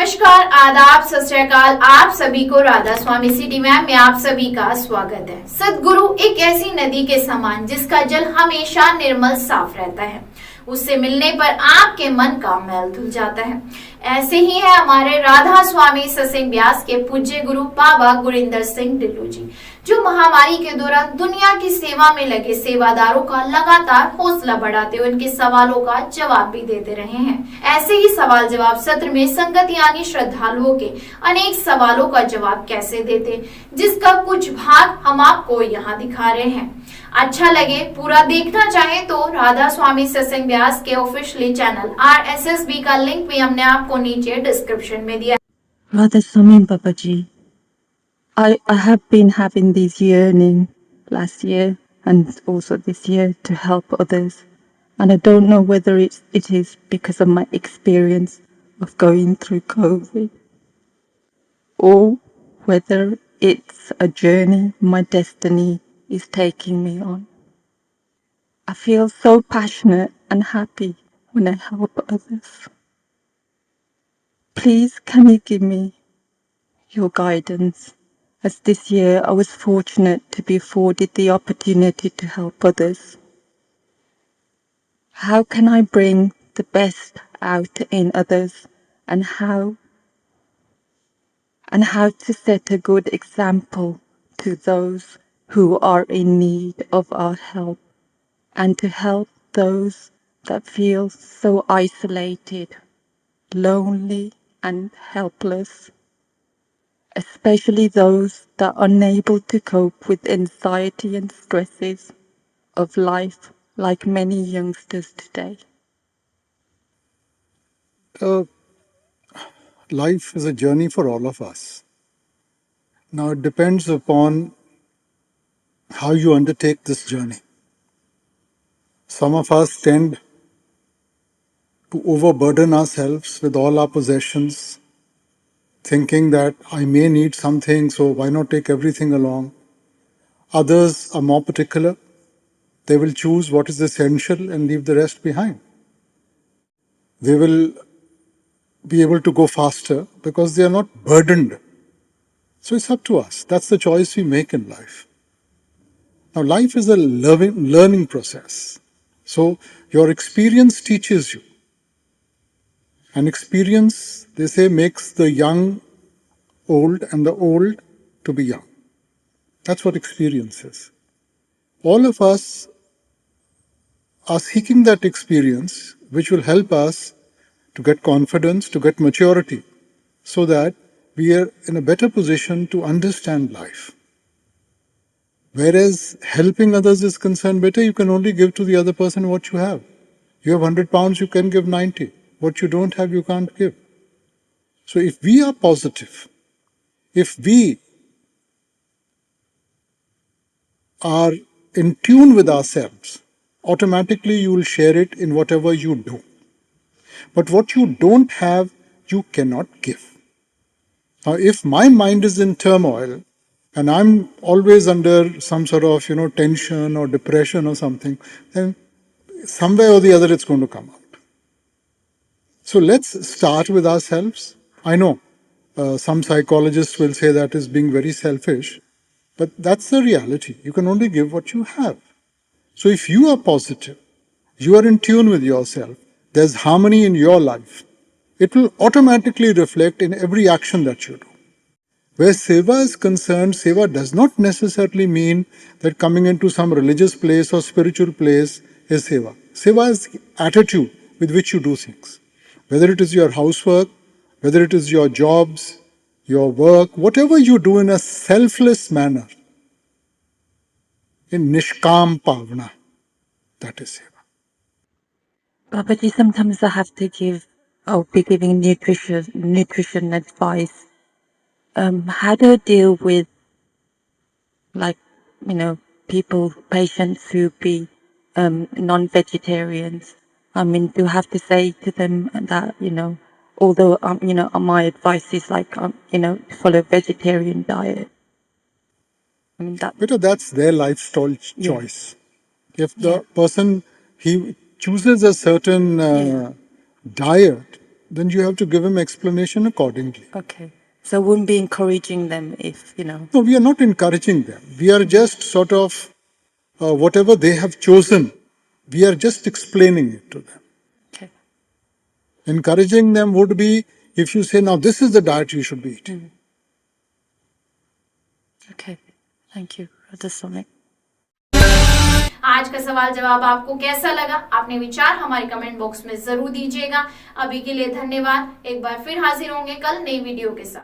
नमस्कार, आदाब, सत श्री अकाल। आप सभी को राधा स्वामी सिटीवेब में आप सभी का स्वागत है। सद्गुरु एक ऐसी नदी के समान जिसका जल हमेशा निर्मल साफ रहता है। उससे मिलने पर आपके मन का मैल धुल जाता है। ऐसे ही है हमारे राधा स्वामी सत्संग व्यास के पूज्य गुरु बाबा गुरिंदर सिंह ढिल्लों जी, जो महामारी के दौरान दुनिया की सेवा में लगे सेवादारों का लगातार हौसला बढ़ाते हुए उनके सवालों का जवाब भी देते रहे हैं। ऐसे ही सवाल जवाब सत्र में संगत यानी श्रद्धालुओं के अनेक सवालों का जवाब कैसे देते, जिसका कुछ भाग हम आपको यहाँ दिखा रहे हैं। अच्छा लगे पूरा देखना चाहे तो राधा स्वामी सत्संग व्यास के ऑफिशियली चैनल RSSB का लिंक भी हमने आपको नीचे डिस्क्रिप्शन में दिया। Radha Soami Babaji, I have been having these yearning last year and also this year to help others, and I don't know whether it is because of my experience of going through COVID or whether it's a journey my destiny is taking me on. I feel so passionate and happy when I help others. Please, can you give me your guidance? As this year I was fortunate to be afforded the opportunity to help others. How can I bring the best out in others, and how to set a good example to those who are in need of our help, and to help those that feel so isolated, lonely and helpless, especially those that are unable to cope with anxiety and stresses of life like many youngsters today. Life is a journey for all of us. Now it depends upon how you undertake this journey. Some of us tend to overburden ourselves with all our possessions, thinking that I may need something, so why not take everything along? Others are more particular. They will choose what is essential and leave the rest behind. They will be able to go faster because they are not burdened. So it's up to us. That's the choice we make in life. Now, life is a learning process. So your experience teaches you. And experience, they say, makes the young old and the old to be young. That's what experience is. All of us are seeking that experience which will help us to get confidence, to get maturity, so that we are in a better position to understand life. Whereas helping others is concerned, better you can only give to the other person what you have. You have 100 pounds, you can give 90. What you don't have, you can't give. So if we are positive, if we are in tune with ourselves, automatically you will share it in whatever you do. But what you don't have, you cannot give. Now, if my mind is in turmoil and I'm always under some sort of, tension or depression or something, then somewhere or the other it's going to come out. So let's start with ourselves. I know some psychologists will say that is being very selfish, but that's the reality. You can only give what you have. So if you are positive, you are in tune with yourself, there's harmony in your life, it will automatically reflect in every action that you do. Where seva is concerned, seva does not necessarily mean that coming into some religious place or spiritual place is seva. Seva is the attitude with which you do things. Whether it is your housework, whether it is your jobs, your work, whatever you do in a selfless manner, in nishkam pavna, that is seva. Babaji, sometimes I'll be giving nutrition advice. How do I deal with, patients who be non-vegetarians? I mean, do I have to say to them that, although, my advice is follow vegetarian diet? I mean, that's their lifestyle choice. If the person, he chooses a certain diet, then you have to give him explanation accordingly. Okay. So I wouldn't be encouraging them if, No, we are not encouraging them. We are just sort of, whatever they have chosen, we are just explaining it to them. Okay. Encouraging them would be if you say, now this is the diet you should be eating. Okay. Thank you, Radha Swami. आज का सवाल जवाब आपको कैसा लगा? अपने विचार हमारे कमेंट बॉक्स में जरूर दीजिएगा। अभी के लिए धन्यवाद। एक बार फिर हाजिर होंगे कल नई वीडियो के साथ।